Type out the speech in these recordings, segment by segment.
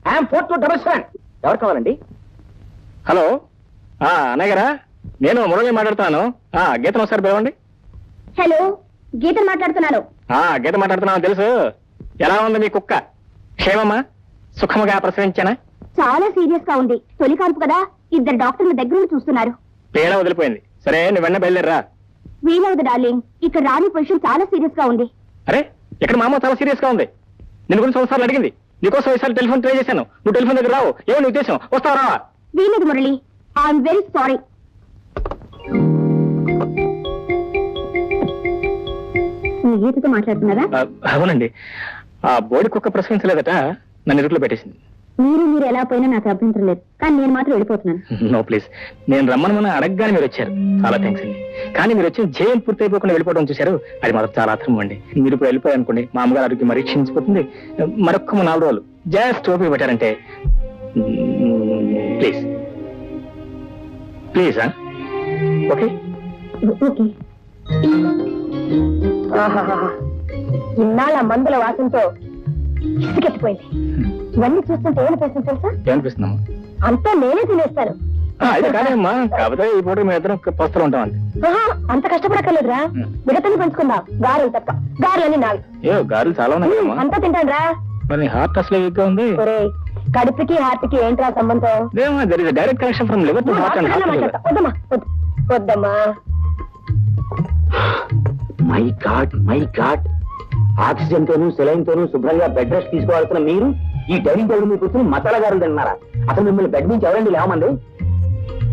I'm 4277. ఎవరు కావాలండి? Hello అన్నయ్య గారా, నేను మురళి మాట్లాడుతున్నాను. గీతను ఒకసారి పిలవండి. హలో, గీత మాట్లాడుతున్నాను. గీత మాట్లాడుతున్నాను తెలుసు. ఎలా ఉంది మీ కుక్క? క్షేమమా? సుఖముగా ప్రసవించానా? చాలా సీరియస్ గా ఉంది. తొలి కాన్పు కదా, ఇద్దరు డాక్టర్ల దగ్గర చూస్తున్నారు. పీడ వదిలిపోయింది. సరే నువ్వు వెన్న బయలుదేరరా. వీలవదు డార్లింగ్, ఇక్కడ రాని పొజిషన్ చాలా సీరియస్ గా ఉంది. అరే, ఇక్కడ మా అమ్మ చాలా సీరియస్ గా ఉంది. నేను గురించి ఒకసారి అడిగింది. నీకోసం ఈసారి టెలిఫోన్ ట్రై చేశాను. నువ్వు టెలిఫోన్ దగ్గర రావు. ఏమో నీ ఉద్దేశం? వస్తావా రావా? వీలేదు మురళి, ఐఎమ్ వెరీ సారీ. మీ గీతతో మాట్లాడుతున్నారా? అవునండి. ఆ బోడి కుక్క ప్రసవించలేదట, నన్ను ఇరుకులో పెట్టేసింది. మీరు ఎలా పోయినా నాకు అభ్యంతరం లేదు, కానీ నేను మాత్రం వెళ్ళిపోతున్నాను. నో ప్లీజ్, నేను రమ్మని అడగగానే మీరు వచ్చారు. చాలా థ్యాంక్స్ అండి. కానీ మీరు వచ్చి జయం పూర్తి అయిపోకుండా వెళ్ళిపోవడం చూశారు, అది మాత్రం చాలా అర్థం అండి. మీరు ఇప్పుడు వెళ్ళిపోయారు అనుకోండి, మా అమ్మగారు ఆరోగ్యం మరీ క్షీణించిపోతుంది. మరొక్క 4 రోజులు జస్ట్ ఓపిక పెట్టారంటే ప్లీజ్ ప్లీజ్. Okay okay. ఇన్నాళ్ళ మందుల వాసనతో ఇసుకెత్తిపోయింది. ఇవన్నీ చూస్తుంటే ఏమనిపిస్తుంది తెలుసా? ఏమనిపిస్తుందమ్మా? అంతా నేనే తినేస్తాను. అయితే కానీ అమ్మా, కాకపోతే ఈ పూట మీ ఇద్దరం పస్తులు ఉంటాం అంతే. అంత కష్టపడక్కర్లేదురా, మిగతాన్ని పంచుకుందాం. గారెలు తప్ప, గారెలన్నీ నావి. గారెలు చాలా ఉన్నాయి. అంతా తింటాను రా. మరి హార్ట్ అసలు వీక్ గా ఉంది. కడుపుకి హార్ట్కి ఏంట్రా సంబంధం? Direct connection from liver to heart and heart. వద్దమ్మా, వద్దమ్మా. మై గాడ్, ఆక్సిజన్ తోనూ సెలైన్ తోనూ శుభ్రంగా బెడ్ రెస్ట్ తీసుకోవాల్సిన మీరు ఈ డైనింగ్ టేబుల్ మీద కూర్చొని మసాలా గారులు తిన్నారా? అసలు మిమ్మల్ని బెడ్ నుంచి ఎవరండి లేవమంది?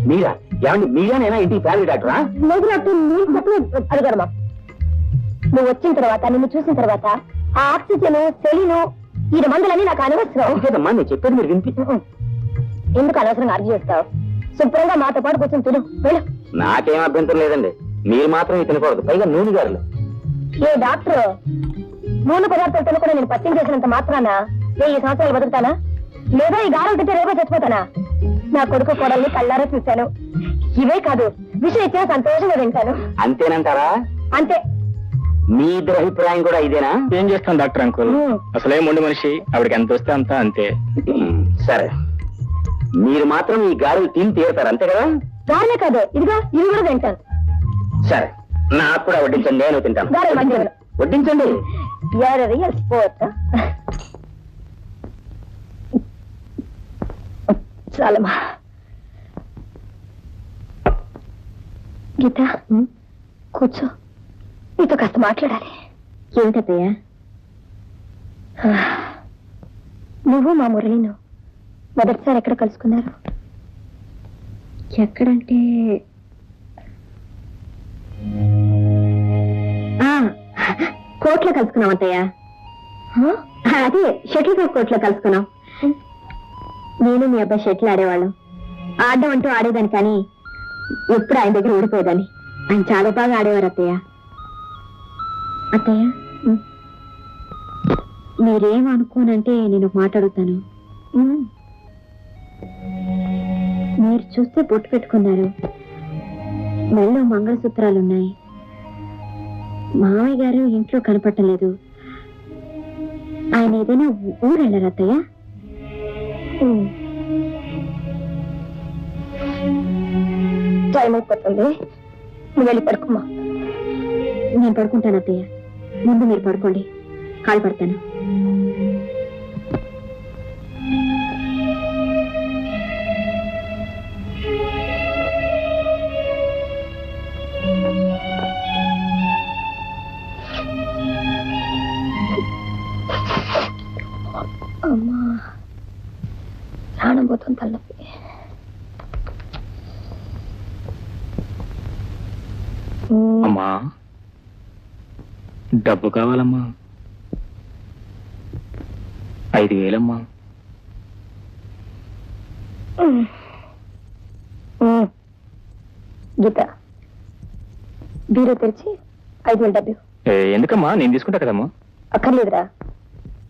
మీరా? ఏమండి మీరేనా ఇంటికి ఫ్యామిలీ డాక్టరా? లేదు డాక్టర్, మీరు చెప్పలేదు. అడగడమా, నువ్వు వచ్చిన తర్వాత, నిన్ను చూసిన తర్వాత ఆ ఆక్సిజన్ సెలీను ఈ మందులన్నీ నాకు అనవసరం. లేదమ్మా, నేను చెప్పేది మీరు వినిపి. ఎందుకు అనవసరంగా అర్జీ చేస్తావు? శుభ్రంగా మాతో పాటు కూర్చొని తిను, వెళ్ళు. నాకేం అభ్యంతరం లేదండి, మీరు మాత్రం ఇది తినకూడదు. పైగా నూనె గారులు. ఏ డాక్టర్, నూనె పదార్థాలు తినకుండా నేను పత్యం చేసినంత మాత్రాన 1000 సంవత్సరాలు బతుకుతానా? లేదా ఈ గారం తింటే రేపో చచ్చిపోతానా? నా కొడుకు కోడల్ని కళ్ళారా చూశాను. ఇవే కాదు, విషయం ఇచ్చినా సంతోషంగా వింటాను. అంతేనంటారా? అంతే. మీ ఇద్దరు అభిప్రాయం కూడా ఇదేనా? ఏం చేస్తాం డాక్టర్ అంకుల్, అసలే మొండి మనిషి. ఆవిడకి ఎంత వస్తే అంతా అంతే. సరే, మీరు మాత్రం ఈ గారెలు తిని తీరుతారు అంతే కదా? గారెలే కాదు, ఇదిగా ఇవి కూడా తింటాను. సరే, నాకు కూడా వడ్డించండి, నేను తింటాను. గారెలు మంచిగా వడ్డించండి. Real sport. చాలమ్మా. గీత, కూర్చో, నీతో కాస్త మాట్లాడాలి. ఏమిటయ్యా? నువ్వు మా మురళిను మొదటిసారి ఎక్కడ కలుసుకున్నారు? ఎక్కడంటే కోర్టులో కలుసుకున్నాం అత్తయ్య. అదే షటిల్ కోర్టులో కలుసుకున్నాం. నేను మీ అబ్బాయి షటిల్ ఆడేవాళ్ళం. ఆడడం అంటూ ఆడేదాన్ని, కానీ ఎప్పుడు ఆయన దగ్గర ఓడిపోయేదాన్ని. ఆయన చాలా బాగా ఆడేవారు అత్తయ్య. అత్తయ్య, మీరేం అనుకోనంటే నేను మాట్లాడుతాను. మీరు చూస్తే బొట్టు పెట్టుకున్నారు, మెళ్ళో మంగళసూత్రాలున్నాయి. మామయ్య గారు ఇంట్లో కనపడలేదు. ఆయన ఏదైనా ఊరు వెళ్ళారు అత్తయ్య? టైం అయిపోతుంది, నువ్వు వెళ్ళి పడుకోమ్మా. నేను పడుకుంటాను అత్తయ్య, ముందు మీరు పడుకోండి, కాలు పడతాను. అమ్మా, ప్రాణం పోతుంది, తలనొప్పి. అమ్మా, డబ్బు కావాలమ్మా. 5,000 అమ్మా. గీత, బీరో తెరిచి 5,000 డబ్బు. ఎందుకమ్మా, నేను తీసుకుంటా కదమ్మా. అక్కర్లేదురా,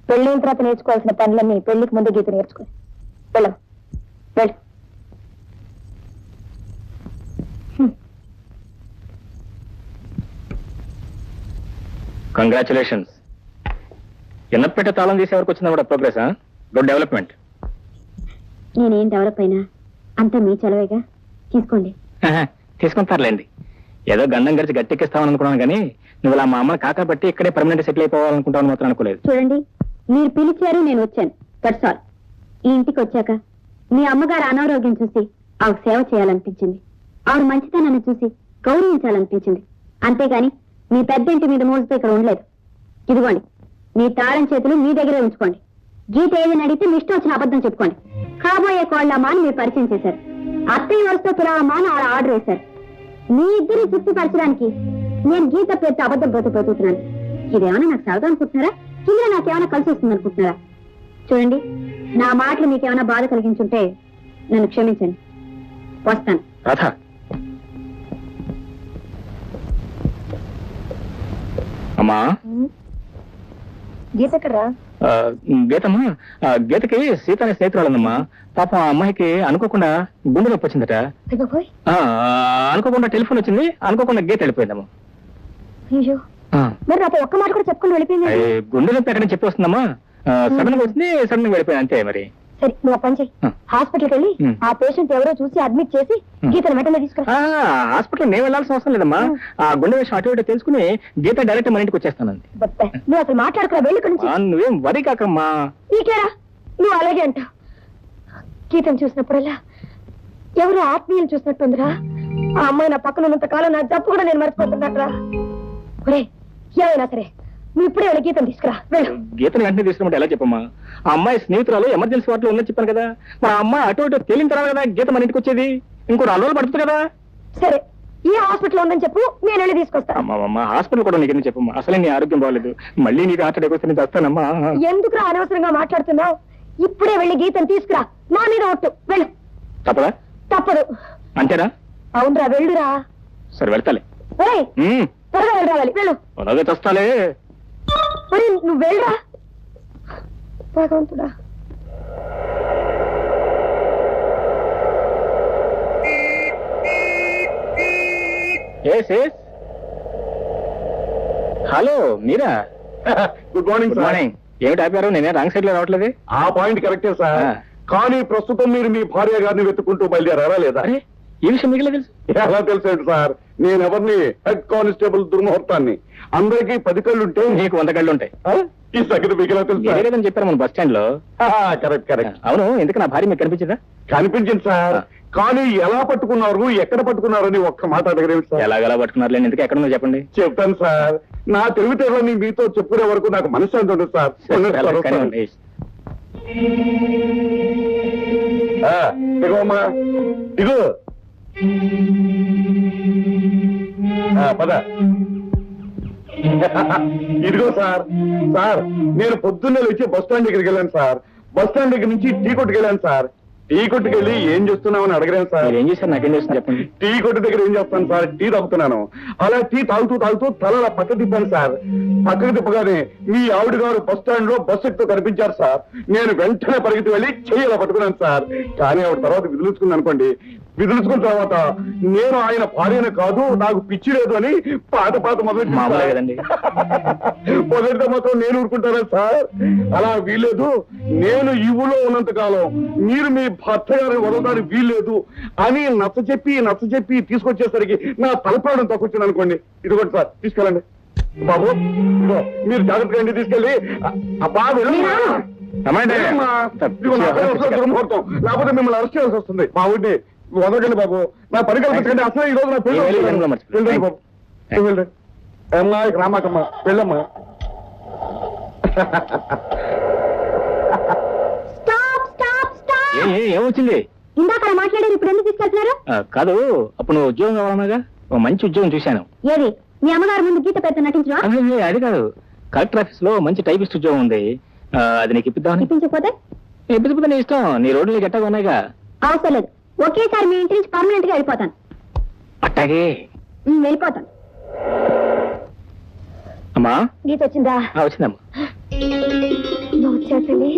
పెళ్ళైన తర్వాత నేర్చుకోవాల్సిన పనులన్నీ పెళ్లికి ముందు గీత నేర్చుకో. వెళ్ళం, వెళ్ళు. కంగ్రాచులేషన్స్. ఎన్నపేట తాళం తీసే వరకు వచ్చిందా కూడా ప్రోగ్రెస్. Good development. నేనేం డెవలప్ అయినా అంతా మీ చలవేగా, తీసుకోండి. తీసుకుంటారులేండి. ఏదో గండం గడిచి గట్టెక్కిస్తామని అనుకున్నాను కానీ నువ్వు ఇలా మా అమ్మని కాకబట్టి ఇక్కడే పర్మనెంట్ సెటిల్ అయిపోవాలనుకుంటాను మాత్రం అనుకోలేదు. చూడండి, మీరు పిలిచారు, నేను వచ్చాను, దట్స్ ఆల్. ఈ ఇంటికి వచ్చాక మీ అమ్మగారు అనారోగ్యం చూసి ఆవిడ సేవ చేయాలనిపించింది, ఆవిడ మంచితనాన్ని చూసి గౌరవించాలనిపించింది. అంతేగాని మీ పెద్ద ఇంటి మీద మోజుతో ఇక్కడ ఉండలేదు. ఇదిగోండి, మీ తాళం చేతులు మీ దగ్గరే ఉంచుకోండి. గీత ఏదని అడిగితే మీ ఇష్టం వచ్చిన అబద్ధం చెప్పుకోండి. కాబోయే కోళ్ళమ్మా అని మీరు పరిచయం చేశారు. అత్తయ్య వరుసతో పిలవమ్మా అని ఆవిడ ఆర్డర్ వేశారు. మీ ఇద్దరిని తృప్తిపరచడానికి నేను గీత పేరుతో అబద్ధం బతుకుతున్నాను. ఇదేమన్నా నాకు సరదా అనుకుంటున్నారా? ఇందులో నాకేమైనా కలిసి వస్తుంది అనుకుంటున్నారా? చూడండి, నా మాటలు మీకేమైనా బాధ కలిగించుంటే నన్ను క్షమించండి. వస్తాను. రాధా, అమ్మా. గీత ఎక్కడరా? గీతమ్మా, గీతకి సీత అనే స్నేహితురాలమ్మా. పాపం ఆ అమ్మాయికి అనుకోకుండా గుండె నొప్పి వచ్చిందట. అనుకోకుండా టెలిఫోన్ వచ్చింది, అనుకోకుండా గీత వెళ్ళిపోయిందమ్మా. అయ్యో, మరి నాతో ఒక్క మాట కూడా చెప్పుకుని వెళ్ళిపోయింది. గుండె నొప్పి ఎక్కడ చెప్పి వస్తుందమ్మా. సడన్ గా వచ్చింది, సడన్ గా వెళ్ళిపోయింది అంతే. మరి సరే, నువ్వు పని చెయ్యి. హాస్పిటల్కి వెళ్ళి ఆ పేషెంట్ ఎవరో చూసి అడ్మిట్ చేసి గీతను వెంటనే తీసుకురా. హాస్పిటల్ నేను వెళ్ళాల్సిన అవసరం లేదమ్మా. ఆ గుండె విషయం అటు ఇటు తెలుసుకుని గీత డైరెక్ట్ మన ఇంటికి వచ్చేస్తానండి. నువ్వు అసలు మాట్లాడుకురా, వెళ్ళి ఇక్కడి నుంచి. నువ్వేం వరి కాకమ్మా. నీకేరా, నువ్వు అలాగే అంట. గీతను చూసినప్పుడల్లా ఎవరు ఆత్మీయులు చూసినట్టుందిరా. ఆ అమ్మాయి నా పక్కన ఉన్నంత కాలం నా జబ్బు కూడా నేను మర్చిపోతున్నట్రా. ఒరే, ఏమైనా సరే నువ్వు ఇప్పుడే వెళ్ళి గీతను తీసుకురా, వెళ్ళు. గీతను వెంటనే తీసుకురమంటే ఎలా చెప్పమ్మా? ఆ అమ్మాయి స్నేహితురాలు ఎమర్జెన్సీ వార్డులో ఉందని చెప్పాను కదా. మా అమ్మాయి అటు ఇటు తేలిన తర్వాత కదా గీత మన ఇంటికి వచ్చేది. ఇంకో 4 రోజులు పడుతుంది కదా. సరే, ఈ హాస్పిటల్ ఉందని చెప్పు, నేను వెళ్ళి తీసుకొస్తాను. అమ్మా, హాస్పిటల్ కూడా నీకు చెప్పమ్మా. అసలే నీ ఆరోగ్యం బాగలేదు, మళ్ళీ నీకు హార్ట్ అటాక్ వస్తే నేను చేస్తానమ్మా. ఎందుకురా అనవసరంగా మాట్లాడుతున్నావు? ఇప్పుడే వెళ్ళి గీతను తీసుకురా, నా మీద ఒట్టు, వెళ్ళు. తప్పదా? తప్పదు. అంతేనా? అవునరా, వెళ్ళురా. సరే, వెళ్తాలే. త్వరగా వెళ్ళి రావాలి, వెళ్ళు. అలాగే తెస్తాలే. మరి నువ్వు వెళ్ళరా. భగవంతుడా. హలో, మీరా? Good morning. Good morning. ఏమిటి ఆపారు? నేనే రాంగ్ సైడ్ లో రావట్లేదు. ఆ పాయింట్ కరెక్టే సార్. కానీ ప్రస్తుతం మీరు మీ భార్య గారిని వెతుకుంటూ బయలుదేరారా లేదా? అరే, ఈ విషయం మీకు తెలుసు? ఎలా తెలుసు సార్? నేను ఎవరిని హెడ్ కానిస్టేబుల్ దుర్ముహూర్తాన్ని. అందరికీ 10 కళ్ళుంటే నీకు 100 కళ్ళు ఉంటాయి. ఈ సంగతి మీకు ఎలా తెలుసు? లేదని చెప్పారు మన బస్ స్టాండ్ లో. Correct correct. అవును, ఎందుకు నా భార్య మీకు కనిపించిందా? కనిపించింది సార్. కానీ ఎలా పట్టుకున్నారు, ఎక్కడ పట్టుకున్నారని ఒక్క మాట అడగలేదు సార్. ఎలాగలా పట్టుకున్నారు? ఎందుకు ఎక్కడుందో చెప్పండి. చెప్తాను సార్. నా తెలివితేటలని మీతో చెప్పుకునే వరకు నాకు మనశ్శాంతి ఉండదు సార్. ఇగోమ్మా, ఇగో పద. ఇదిగో సార్. సార్, నేను పొద్దున్నే వచ్చి బస్ స్టాండ్ దగ్గరికి వెళ్ళాను సార్. బస్ స్టాండ్ దగ్గర నుంచి టీ కొట్టుకు వెళ్ళాను సార్. టీ కొట్టుకు వెళ్ళి ఏం చేస్తున్నామని అడగలేను సార్. ఏం చేశారు? నాకేం చేస్తాను చెప్పండి. టీ కొట్టు దగ్గర ఏం చేస్తాను సార్? టీ తాగుతున్నాను. అలా టీ తాగుతూ తల పక్క తిప్పాను సార్. పక్కకు తిప్పగానే మీ ఆవిడ గారు బస్ స్టాండ్ లో బస్సు ఎక్కుతూ కనిపించారు సార్. నేను వెంటనే పరిగెత్తి వెళ్ళి చెయ్యి పట్టుకున్నాను సార్. కానీ ఆవిడ తర్వాత విదిలించుకుంది అనుకోండి. విదిలించుకున్న తర్వాత నేను ఆయన భార్యను కాదు, నాకు పిచ్చి లేదు అని పాత మొదటి మొదటితో మాత్రం నేను ఊరుకుంటాను సార్. అలా వీల్లేదు. నేను ఈ ఊళ్ళో ఉన్నంత కాలం మీరు మీ భర్త గారిని వదలడానికి వీల్లేదు అని నచ్చ చెప్పి తీసుకొచ్చేసరికి నా తలపడం తక్కువచ్చింది అనుకోండి. ఇదిగోండి సార్, తీసుకెళ్ళండి బాబు. ఇదిగో మీరు జాగ్రత్తగా ఇంటికి తీసుకెళ్ళి దుర్ముహూర్తం లేకపోతే మిమ్మల్ని అరెస్ట్ చేయాల్సి వస్తుంది. మా ఊరిని వదలకండి బాబు. నా పరికల్పించండి. అసలు ఈ రోజు నా పెళ్ళి బాబు. వెళ్ళండి అమ్మా, ఇక రామాకమ్మా, వెళ్ళమ్మా. ఏమొచ్చింది? ఇందాక మాట్లాడారు, ఇప్పుడు ఎందుకు తీసుకెళ్తున్నారు? కాదు, అప్పుడు నువ్వు ఉద్యోగం కావాలన్నాగా, ఓ మంచి ఉద్యోగం చూశాను. ఏది? మీ అమ్మగారు ముందు గీత పెద్ద నటించరా? అది కాదు, కలెక్టర్ ఆఫీస్ లో మంచి టైపిస్ట్ ఉద్యోగం ఉంది. అది నీకు ఇప్పిద్దామని. ఇప్పించకపోతే? ఇప్పించకపోతే నీ ఇష్టం. నీ రోడ్లు గట్టగా ఉన్నాయిగా. అవసరం లేదు. ఒకేసారి మీ ఇంటి నుంచి పర్మనెంట్ గా వెళ్ళిపోతాను. అట్టాగే వెళ్ళిపోతాను. అమ్మా, గీత వచ్చిందా? వచ్చిందమ్మా. నువ్వు వచ్చేసండి.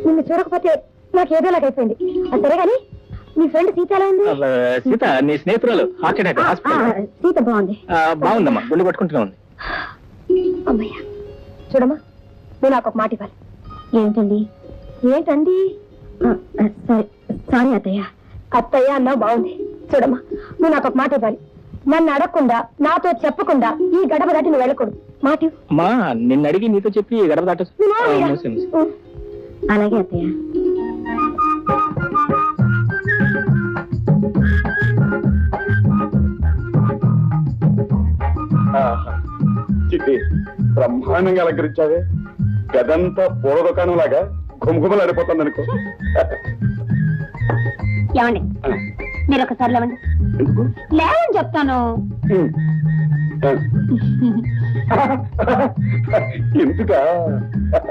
నిన్ను చూడకపోతే నాకు ఏదోలాగైపోయింది. అది సరే గాని నీ ఫ్రెండ్ సీత ఎలా ఉంది? సీత నీ స్నేహితురాలు హార్ట్ అటాక్ హాస్పిటల్. సీత బాగుంది. బాగుందమ్మా, గుండె కొట్టుకుంటూనే ఉంది. అమ్మయ్య, చూడమ్మా, నువ్వు నాకు ఒక మాట ఇవ్వాలి. ఏంటండి? సరే, సారీ అత్తయ్య. అత్తయ్య అన్నావు బాగుంది. చూడమ్మా, నువ్వు నాకు ఒక మాట ఇవ్వాలి. నన్ను అడగకుండా, నాతో చెప్పకుండా ఈ గడప దాటి నువ్వు వెళ్ళకూడదు. మాట ఇవ్వు. అమ్మా నిన్ను అడిగి నీతో చెప్పి గడప దాట. అలాగే అత్తయ్య. చిట్టి బ్రహ్మాండంగా అలంకరించావే. గదంతా పూల దుకాణం లాగా గుమగుమలు ఆడిపోతుంది అనుకో. ఏమండి, మీరు ఒకసారి లేవండి. ఎందుకు? లేవని చెప్తాను. ఎందుకా?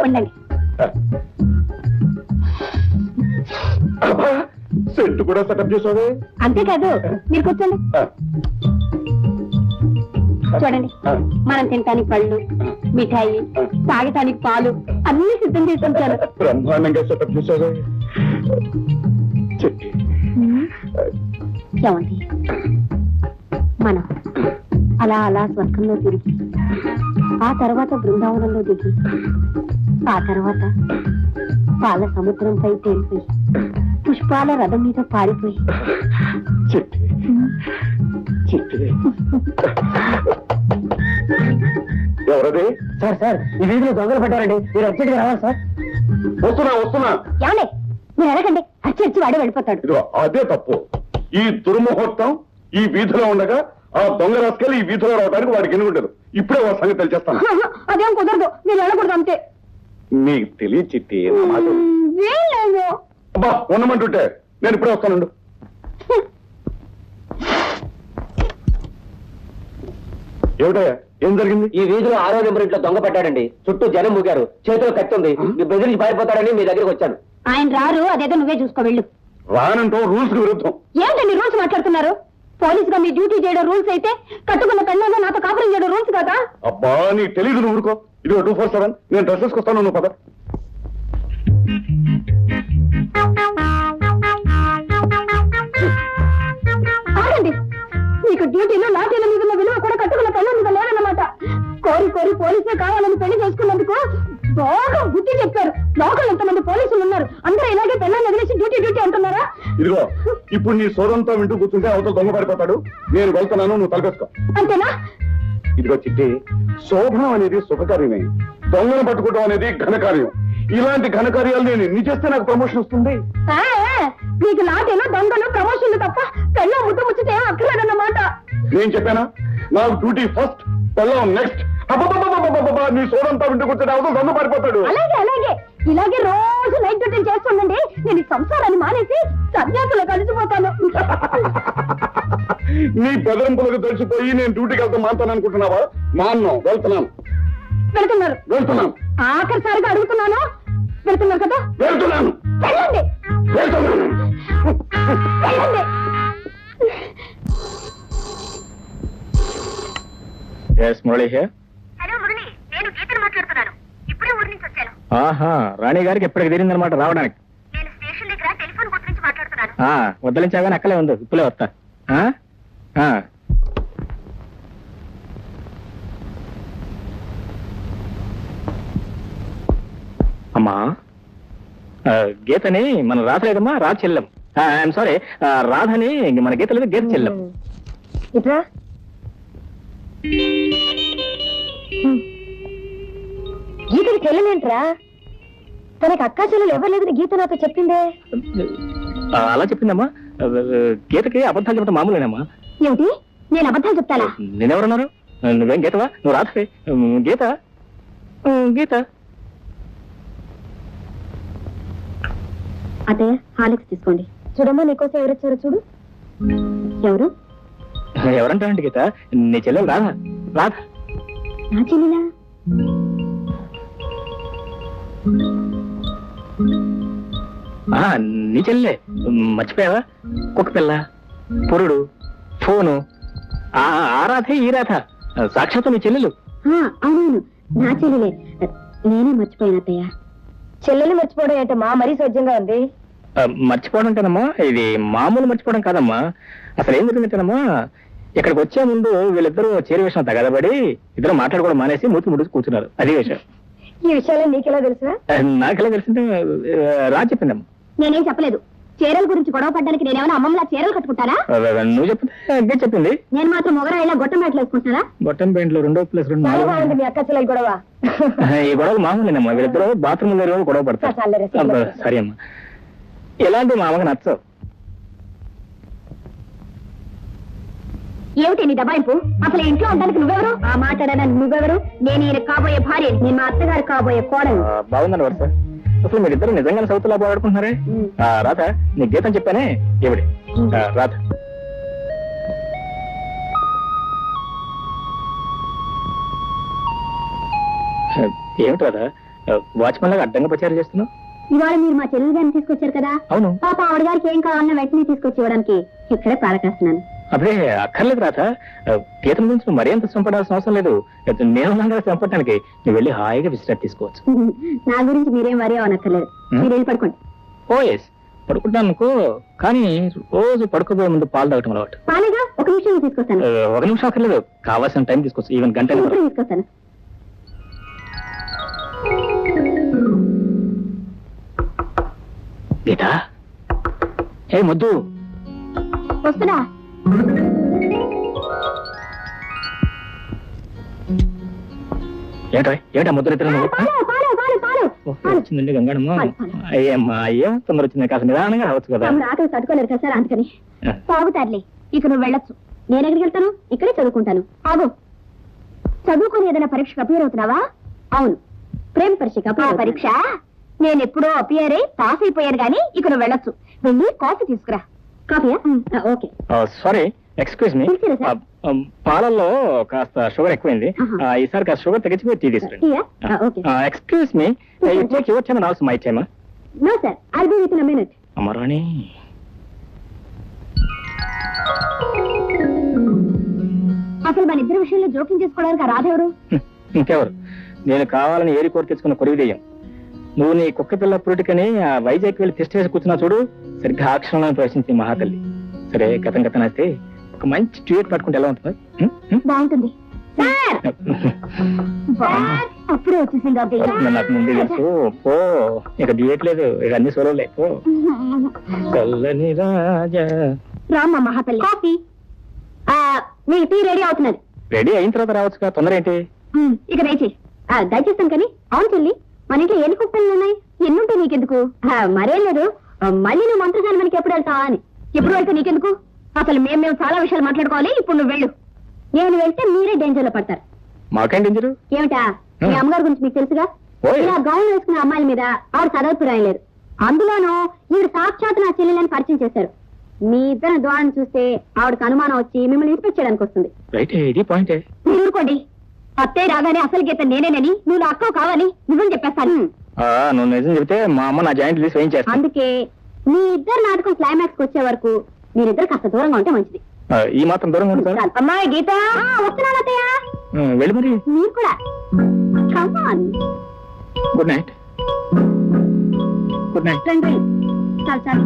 ఉండండి. సెట్ కూడా సెటప్ చేసావే. అంతేకాదు, మీరు కూర్చోండి. చూడండి, మనం తినటానికి పళ్ళు, మిఠాయి, తాగటానికి పాలు అన్ని సిద్ధం చేసి ఉంచారు. బ్రహ్మాండంగా సెటప్ చేసావే. చెట్టి ఏమండి, మనం అలా అలా స్వర్గంలో తిరిగి, ఆ తర్వాత బృందావనంలో దిగి, ఆ తర్వాత పాల సముద్రంపై తేలిపోయి, పుష్పాల రథం మీద పారిపోయి. చెట్టి చెట్టి ఎవరది? సార్ ఈ వీధిలో దొంగలు పట్టారండి, మీరు అర్జెంట్గా రావాలి సార్. వస్తున్నా. ఏమండి, మీరు అడగండి, అచ్చి వాడే వెళ్ళిపోతాడు. ఇదిగో అదే తప్పు. ఈ దుర్ముహూర్తం ఈ వీధిలో ఉండగా ఆ దొంగ రాసుకెళ్ళి ఈ వీధిలో రావడానికి వాడికి ఎన్నుకుంటారు. ఇప్పుడే వాళ్ళ సంగతి తెలిచేస్తాను. అదేం కుదరదు, మీరు వెళ్ళకూడదు అంతే. నీకు తెలియ చిట్టి. వీల్లేదు. అబ్బా ఉండమంటుంటే నేను ఇప్పుడే వస్తానుండు. ఏమిటయ్యా, ఏం జరిగింది? ఈ వీధిలో 6వ నెంబర్ ఇంట్లో దొంగ పట్టాడండి. చుట్టూ జనం ముగారు, చేతిలో కత్తి ఉంది. మీ బెదిరించి పారిపోతాడని మీ దగ్గరికి వచ్చాను. ఆయన రారు, అదేదో నువ్వే చూసుకో వెళ్ళు. రానంటో రూల్స్ కి విరుద్ధం. ఏంటండి రూల్స్ మాట్లాడుతున్నారు? పోలీస్ గా మీ డ్యూటీ చేయడం రూల్స్ అయితే, కట్టుకున్న పెళ్ళగా నాతో కాపురం చేయడం రూల్స్ కదా. అబ్బా నీకు తెలీదు, నువ్వు ఊరుకో. ఇదిగో 247 నేను డ్రెస్ వేసుకొస్తాను, నువ్వు పద. ఆగండి, మీకు డ్యూటీలో లాఠీల మీద ఉన్న విలువ కూడా కట్టుకున్న పెళ్ళ మీద లేదన్నమాట. కోరి కోరి పోలీసే కావాలని పెళ్లి చేసుకున్నందుకు బాగా బుద్ధి చెప్పారు. లోకల్ ఎంతమంది పోలీసులు ఉన్నారు, అందరూ ఇలాగే పెళ్ళాన్ని వదిలేసి డ్యూటీ డ్యూటీ అంటున్నారా? ఇదిగో ఇప్పుడు నీ సోదంతో వింటూ కూర్చుంటే అవతల దొంగ పడిపోతాడు. నేను వెళ్తున్నాను, నువ్వు తలపేసుకో. అంతేనా? ఇదిగో చిట్టి, శోభనం అనేది శుభకార్యమే, దొంగను పట్టుకోవడం అనేది ఘనకార్యం. ఇలాంటి ఘనకార్యాలు నేను ఎన్ని చేస్తే నాకు ప్రమోషన్ వస్తుంది. మీకు లాఠీలు, దొంగలు, ప్రమోషన్లు తప్ప పెళ్ళ ముద్దు ముచ్చితే ఏం అక్కర్లేదన్నమాట. నేను చెప్పానా, నాకు డ్యూటీ ఫస్ట్, పెళ్ళం నెక్స్ట్. నీ సోదంతా వింటూ కూర్చుంటే అవతల దొంగ పడిపోతాడు. అలాగే అలాగే, ఇలాగే రోజు నైట్ డ్యూటీలు చేస్తుండండి. నేను ఈ సంసారాన్ని మానేసి సన్యాసులో కలిసిపోతాను. నీ బెదరింపులకు తెలిసిపోయి నేను డ్యూటీకి వెళ్తా మానుతాను అనుకుంటున్నావా? మాన్ను, వెళ్తున్నాను. వెళ్తున్నాను. ఆఖరిసారిగా అడుగుతున్నాను, వెళ్తున్నారు కదా? వెళ్తున్నాను. వెళ్ళండి. వెళ్తున్నాను. వెళ్ళండి. Yes Murali here. Hello Murali, నేను గీతను మాట్లాడుతున్నాను. ఇప్పుడే ఊరి నుంచి వచ్చాను. ఆహా, రాణి గారికి ఎప్పటికి తీరిందనమాట రావడానికి. నేను స్టేషన్ దగ్గర టెలిఫోన్ బూత్ నుంచి మాట్లాడుతున్నాను. వద్దలించాగానే అక్కలే ఉంది, ఇప్పుడే వస్తా. అమ్మా, గీతని మన రాధలేదమ్మా, రాధ చెల్లెం. ఐఎమ్ సారీ, రాధని మన గీత లేదు, గీత చెల్లెం. ఇట్రా. గీతకి చెల్లెలేంట్రా? తనకి అక్కా చెల్లెలు ఎవరు లేదని గీత నాతో చెప్పిందే. అలా చెప్పిందమ్మా. గీతకి అబద్ధాలు చెప్పడం మామూలేనమ్మా. ఏమిటి, నేను అబద్ధాలు చెప్తానా? నేనెవరన్నారు? నువ్వేం గీతవా? నువ్వు రాధవే. గీత గీత. అదే హాలిక్స్ తీసుకోండి. చూడమ్మా, నీకోసం ఎవరొచ్చారో చూడు. ఎవరు? ఎవరంటారండి గీత? నీ చెల్లెలు రాధ. రాధ నా చెల్లెలా? నీ చెల్లె. మర్చిపోయావా? కుక్క పిల్ల, పురుడు, ఫోను, ఆ రాధే ఈ రాధ, సాక్షాత్తు నీ చెల్లెలు. అవునవును, నా చెల్లెలే. నేనే మర్చిపోయాను అత్తయ్య. చెల్లెలు మర్చిపోవడం ఏంటమ్మా, మరీ సోజ్యంగా ఉంది. మర్చిపోవడం కదమ్మా, ఇది మామూలు మర్చిపోవడం కాదమ్మా. అసలు ఏం జరిగిందంటేనమ్మా, ఇక్కడికి వచ్చే ముందు వీళ్ళిద్దరూ చేరి విషయం తగదబడి ఇద్దరు మాట్లాడుకోవడం మానేసి మూతి ముడుచు కూర్చున్నారు. అదే విషయం. ఈ విషయాలు నీకెలా తెలుసా? నాకెలా తెలిసిందే, రా చెప్పిందమ్మా. నేనేం చెప్పలేదు. చీరల గురించి గొడవ పడ్డానికి నేనేమైనా అమ్మమ్మలా చీరలు కట్టుకుంటారా? నువ్వు చెప్తే చెప్పింది. నేను మాత్రం మొగరాయిలా గొట్టం బయటలు వేసుకుంటారా? బొట్టం పెయింట్లు 2+2 4. మీ అక్క చెల్లెలు గొడవ. ఈ గొడవ మామూలేనమ్మా, వీళ్ళిద్దరు బాత్రూమ్ దగ్గర గొడవ పడతారు. సరే అమ్మా, ఎలాంటి మా అమ్మకి నచ్చవు. ఏమిటి నీ దబాయింపు? అసలు ఇంట్లో ఉండడానికి నువ్వెవరు? ఆ మాట్లాడడానికి నువ్వెవరు? నేను ఈయన కాబోయే భార్య, నేను మా అత్తగారు కాబోయే కోడలు. బాగుందండి వరుస. అసలు మీరిద్దరు నిజంగానే సౌతులా పోరాడుకుంటున్నారే. రాధ, నీ గీతం చెప్పానే ఏమిటి? రాధ, ఏమిటి రాధ వాచ్మెన్ లాగా అడ్డంగా ప్రచారం చేస్తున్నావు? ఇవాళ మీరు మా చెల్లెలు గారిని తీసుకొచ్చారు కదా. అవును. పాప ఆవిడ గారికి ఏం కావాలన్నా వెంటనే తీసుకొచ్చి ఇవ్వడానికి ఇక్కడే పాలకేస్తున్నాను. అదే అక్కర్లేదు రాధ, గీతం గురించి నువ్వు మరీ అంత శ్రమపడాల్సిన అవసరం లేదు. నేను ఉన్నాగా శ్రమపడటానికి. నువ్వు వెళ్ళి హాయిగా విశ్రాంతి తీసుకోవచ్చు. నా గురించి మీరేం వరి అవనక్కర్లేదు. మీరు వెళ్ళి పడుకోండి. ఓ ఎస్, పడుకుంటాను అనుకో, కానీ రోజు పడుకోబోయే ముందు పాలు తాగటం అలవాటు. పాలేగా, ఒక నిమిషం తీసుకొస్తాను. ఒక నిమిషం అక్కర్లేదు, కావాల్సిన టైం తీసుకోవచ్చు. ఈవెన్ గంట ఇప్పుడు తీసుకొస్తాను. గీత, ఏ ముద్దు వస్తున్నా. ఏటా ముద్ర ఇద్దరు నువ్వు? పాలు, పాలు, పాలు, పాలు. వచ్చిందండి గంగడమ్మ. అయ్యమ్మా, ఏం తొందర వచ్చింది, కాస్త నిదానంగా రావచ్చు కదా. తమరు ఆకలి తట్టుకోలేరు కదా సార్, అందుకని. తాగుతారులే, ఇక నువ్వు వెళ్ళొచ్చు. నేను ఎక్కడికి వెళ్తాను? ఇక్కడే చదువుకుంటాను. ఆగు. చదువుకుని ఏదైనా పరీక్షకు అపియర్ అవుతున్నావా? అవును, ప్రేమ పరీక్ష. పరీక్ష నేను ఎప్పుడో అపియర్ అయి పాస్ అయిపోయాను గానీ ఇక నువ్వు వెళ్ళొచ్చు. వెళ్ళి కాఫీ తీసుకురా. కాఫీయా? ఓకే. సారీ, ఎక్స్క్యూజ్ మీ, పాలల్లో కాస్త షుగర్ ఎక్కువైంది. ఈసారి కాస్త షుగర్ తగ్గించి టీ తీసుకురండి. Excuse me, take your time and also my time. No sir, I'll be with in a minute. Amarani, అసలు మన ఇద్దరి విషయంలో జోక్యం చేసుకోవడానికి రాధెవరు? ఇంకెవరు? నేను కావాలని ఏరి కోరి తెచ్చుకున్న కొరివిదయ్యం. నువ్వు నీ కుక్క పిల్ల పురుటికని ఆ వైజాగ్ వెళ్ళి టెస్ట్ వేసి కూర్చున్నా చూడు, సరిగ్గా ఆ క్షణంలో ప్రవేశించి మహాతల్లి. సరే, కథం అయితే ఒక మంచి ట్యూట్ పట్టుకుంటే ఎలా ఉంటుంది? బాగుంటుంది. అప్పుడే వచ్చేసింది. నాకు ముందే తెలుసు. పో, ఇక డ్యూట్ లేదు, ఇక అన్ని సోలోలే. పో చల్లని రాజా. రామ్మ మహాతల్లి, కాఫీ. మీ టీ రెడీ అవుతున్నది. రెడీ అయిన తర్వాత రావచ్చు, తొందర ఏంటి? ఇక దయచేసి దయచేస్తాను. కానీ అవును చెల్లి, మన ఇంట్లో ఎన్ని కుక్కలు ఉన్నాయి? ఎన్నుంటాయి నీకెందుకు? మరేం లేదు, మళ్ళీ నువ్వు మంత్రసాని మనకి ఎప్పుడు వెళ్తావా అని. ఎప్పుడు వెళ్తే నీకెందుకు? అసలు మేము చాలా విషయాలు మాట్లాడుకోవాలి. ఇప్పుడు నువ్వు వెళ్ళు. నేను వెళ్తే మీరే డేంజర్ లో పడతారు. మాకేం డేంజర్? ఏమిటా, మీ అమ్మగారి గురించి మీకు తెలుసుగా. ఇలా గౌన్ వేసుకున్న అమ్మాయిల మీద ఆవిడ చదవపు రాయలేదు. అందులోనూ ఈవిడ సాక్షాత్ నా చెల్లెలని పరిచయం చేశారు. మీ ఇద్దరు ద్వారం చూస్తే ఆవిడకు అనుమానం వచ్చి మిమ్మల్ని ఇన్స్పెక్ట్ చేయడానికి వస్తుంది. మీరు ఊరుకోండి. అత్తయ్య రాగానే అసలు గీత నేనేనని, నువ్వు నా అక్క కావాలి నిజం చెప్పేస్తాను. నువ్వు నిజం చెప్తే మా అమ్మ నా జాయింట్ లీస్ వేయించేస్తా. అందుకే మీ ఇద్దరు నాటకం క్లైమాక్స్ వచ్చే వరకు మీరిద్దరు కాస్త దూరంగా ఉంటే మంచిది. ఈ మాత్రం దూరంగా ఉంటారు? అమ్మాయి గీత, వస్తున్నాను అత్తయ్య. వెళ్ళి మరి. మీరు కూడా. Come on. Good night. Good night. రండి. చాలు చాలు.